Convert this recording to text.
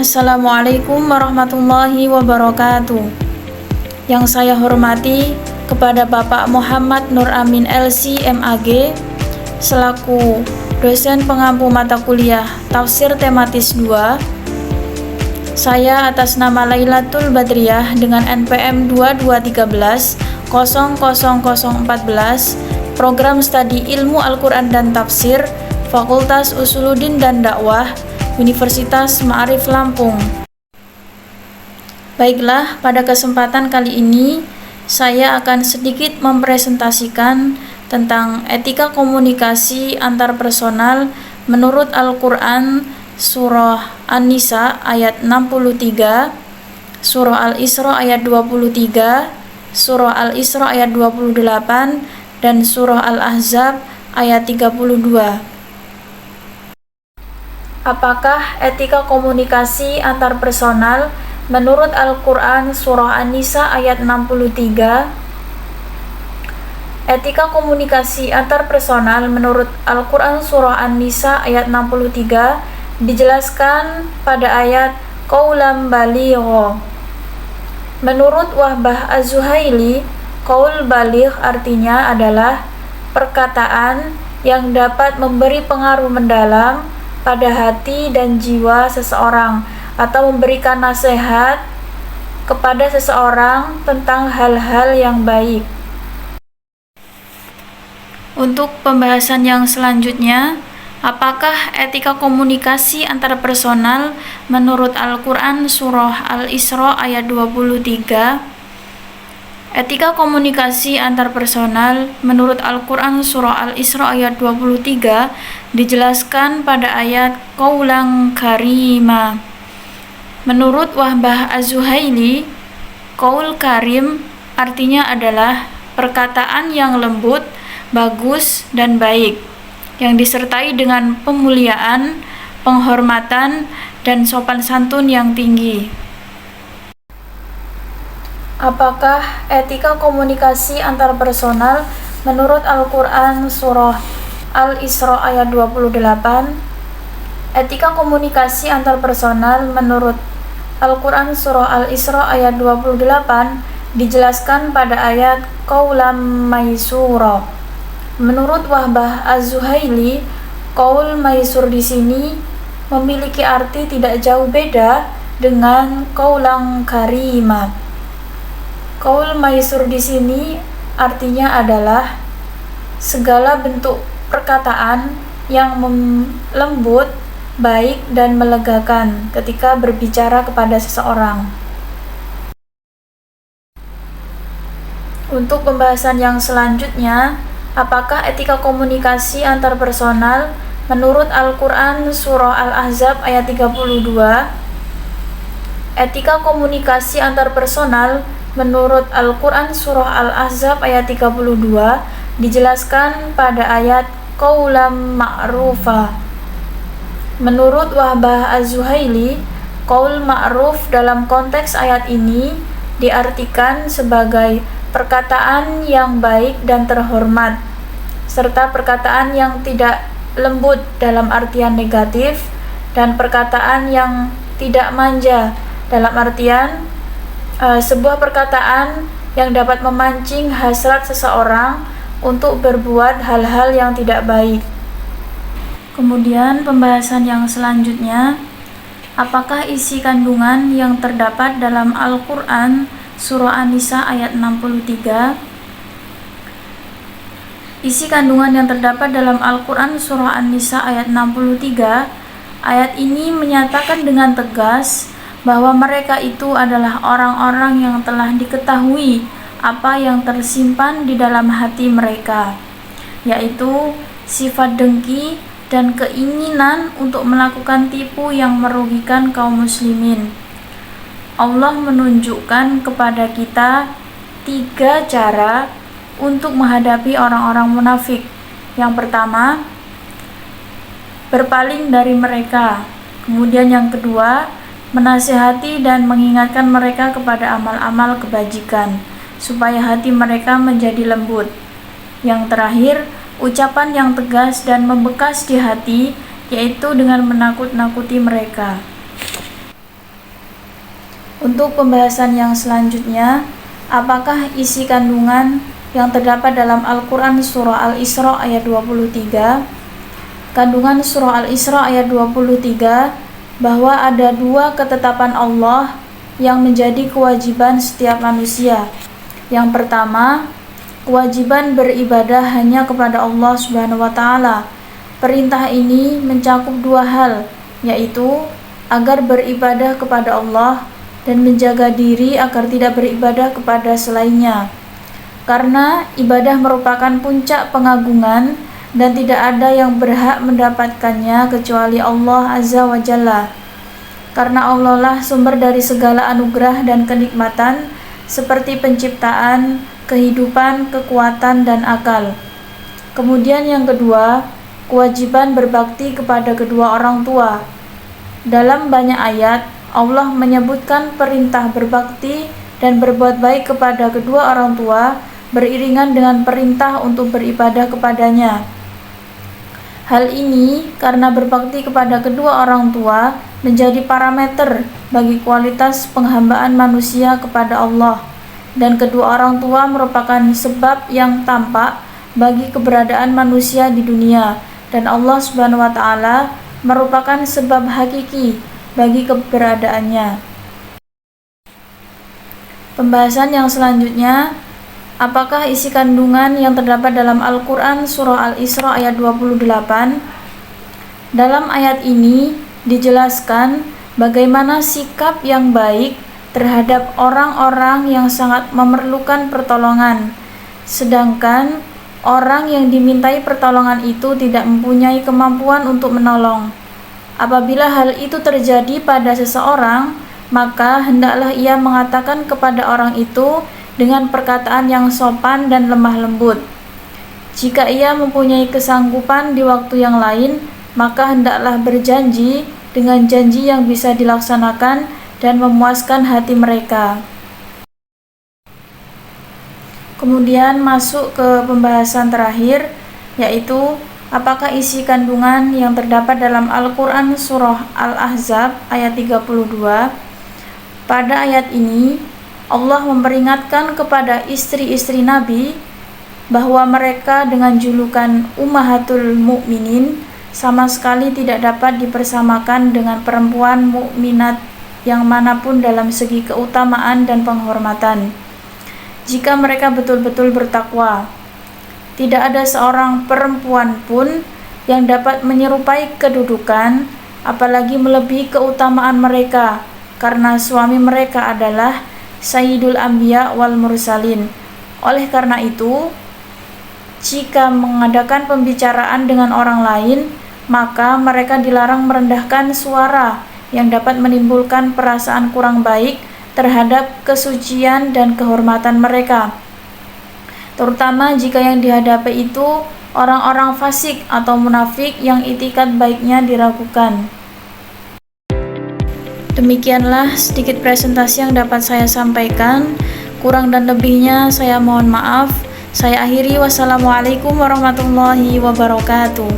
Assalamualaikum warahmatullahi wabarakatuh. Yang saya hormati kepada Bapak Muhammad Nur Amin LC MAG selaku dosen pengampu mata kuliah Tafsir Tematis 2. Saya atas nama Lailatul Badriyah dengan NPM 2213 00014 Program Studi Ilmu Al-Quran dan Tafsir Fakultas Usuluddin dan Dakwah Universitas Ma'arif Lampung. Baiklah, pada kesempatan kali ini saya akan sedikit mempresentasikan tentang etika komunikasi antar personal menurut Al-Quran Surah An-Nisa ayat 63, Surah Al-Isra ayat 23, Surah Al-Isra ayat 28, dan Surah Al-Ahzab ayat 32. Apakah etika komunikasi antar personal menurut Al-Quran Surah An-Nisa ayat 63? Etika komunikasi antar personal menurut Al-Quran Surah An-Nisa ayat 63 dijelaskan pada ayat Qaulam baligho. Menurut Wahbah Az-Zuhaili, qaul baligh artinya adalah perkataan yang dapat memberi pengaruh mendalam pada hati dan jiwa seseorang atau memberikan nasihat kepada seseorang tentang hal-hal yang baik. Untuk pembahasan yang selanjutnya, apakah etika komunikasi antar personal menurut Al-Quran Surah Al-Isra ayat 23? Etika komunikasi antar personal menurut Al-Quran Surah Al-Isra ayat 23 dijelaskan pada ayat Qaulan karima. Menurut Wahbah Az-Zuhaili, qaul karim artinya adalah perkataan yang lembut, bagus, dan baik, yang disertai dengan pemuliaan, penghormatan, dan sopan santun yang tinggi. Apakah etika komunikasi antar personal menurut Al-Quran Surah Al-Isra ayat 28? Etika komunikasi antar personal menurut Al-Quran Surah Al-Isra ayat 28 dijelaskan pada ayat Qaulam maisura. Menurut Wahbah Az-Zuhaili, qaul maisur di sini memiliki arti tidak jauh beda dengan qaulan karima. Qaul maisur di sini artinya adalah segala bentuk perkataan yang lembut, baik, dan melegakan ketika berbicara kepada seseorang. Untuk pembahasan yang selanjutnya, apakah etika komunikasi antar personal menurut Al-Quran Surah Al-Ahzab ayat 32? Etika komunikasi antar personal menurut Al-Quran Surah Al-Ahzab ayat 32 dijelaskan pada ayat Qaulam ma'rufa. Menurut Wahbah Az-Zuhaili, qaul ma'ruf dalam konteks ayat ini diartikan sebagai perkataan yang baik dan terhormat, serta perkataan yang tidak lembut dalam artian negatif, dan perkataan yang tidak manja dalam artian sebuah perkataan yang dapat memancing hasrat seseorang untuk berbuat hal-hal yang tidak baik. Kemudian pembahasan yang selanjutnya, apakah isi kandungan yang terdapat dalam Al-Quran Surah An-Nisa ayat 63? Isi kandungan yang terdapat dalam Al-Quran Surah An-Nisa ayat 63, ayat ini menyatakan dengan tegas bahwa mereka itu adalah orang-orang yang telah diketahui apa yang tersimpan di dalam hati mereka, yaitu sifat dengki dan keinginan untuk melakukan tipu yang merugikan kaum muslimin. Allah menunjukkan kepada kita 3 cara untuk menghadapi orang-orang munafik. Yang pertama, berpaling dari mereka. Kemudian yang kedua, menasihati dan mengingatkan mereka kepada amal-amal kebajikan, supaya hati mereka menjadi lembut. Yang terakhir, ucapan yang tegas dan membekas di hati, yaitu dengan menakut-nakuti mereka. Untuk pembahasan yang selanjutnya, apakah isi kandungan yang terdapat dalam Al-Quran Surah Al-Isra ayat 23? Kandungan Surah Al-Isra ayat 23 bahwa ada dua ketetapan Allah yang menjadi kewajiban setiap manusia. Yang pertama, kewajiban beribadah hanya kepada Allah Subhanahu wa Ta'ala. Perintah ini mencakup dua hal, yaitu agar beribadah kepada Allah dan menjaga diri agar tidak beribadah kepada selainnya. Karena ibadah merupakan puncak pengagungan dan tidak ada yang berhak mendapatkannya kecuali Allah Azza wa Jalla. Karena Allah lah sumber dari segala anugerah dan kenikmatan seperti penciptaan, kehidupan, kekuatan, dan akal. Kemudian yang kedua, kewajiban berbakti kepada kedua orang tua. Dalam banyak ayat, Allah menyebutkan perintah berbakti dan berbuat baik kepada kedua orang tua beriringan dengan perintah untuk beribadah kepadanya. Hal ini karena berbakti kepada kedua orang tua menjadi parameter bagi kualitas penghambaan manusia kepada Allah, dan kedua orang tua merupakan sebab yang tampak bagi keberadaan manusia di dunia, dan Allah Subhanahu wa Ta'ala merupakan sebab hakiki bagi keberadaannya. Pembahasan yang selanjutnya, apakah isi kandungan yang terdapat dalam Al-Quran Surah Al-Isra ayat 28? Dalam ayat ini dijelaskan bagaimana sikap yang baik terhadap orang-orang yang sangat memerlukan pertolongan, sedangkan orang yang dimintai pertolongan itu tidak mempunyai kemampuan untuk menolong. Apabila hal itu terjadi pada seseorang, maka hendaklah ia mengatakan kepada orang itu dengan perkataan yang sopan dan lemah lembut. Jika ia mempunyai kesanggupan di waktu yang lain, maka hendaklah berjanji dengan janji yang bisa dilaksanakan dan memuaskan hati mereka. Kemudian masuk ke pembahasan terakhir, yaitu apakah isi kandungan yang terdapat dalam Al-Quran Surah Al-Ahzab ayat 32? Pada ayat ini, Allah memperingatkan kepada istri-istri Nabi bahwa mereka dengan julukan Ummahatul Mukminin sama sekali tidak dapat dipersamakan dengan perempuan mukminat yang manapun dalam segi keutamaan dan penghormatan. Jika mereka betul-betul bertakwa, tidak ada seorang perempuan pun yang dapat menyerupai kedudukan, apalagi melebihi keutamaan mereka, karena suami mereka adalah Sayyidul Anbiya wal Mursalin. Oleh karena itu, jika mengadakan pembicaraan dengan orang lain, maka mereka dilarang merendahkan suara yang dapat menimbulkan perasaan kurang baik terhadap kesucian dan kehormatan mereka, terutama jika yang dihadapi itu orang-orang fasik atau munafik yang itikad baiknya diragukan. Demikianlah sedikit presentasi yang dapat saya sampaikan. Kurang dan lebihnya saya mohon maaf. Saya akhiri. Wassalamualaikum warahmatullahi wabarakatuh.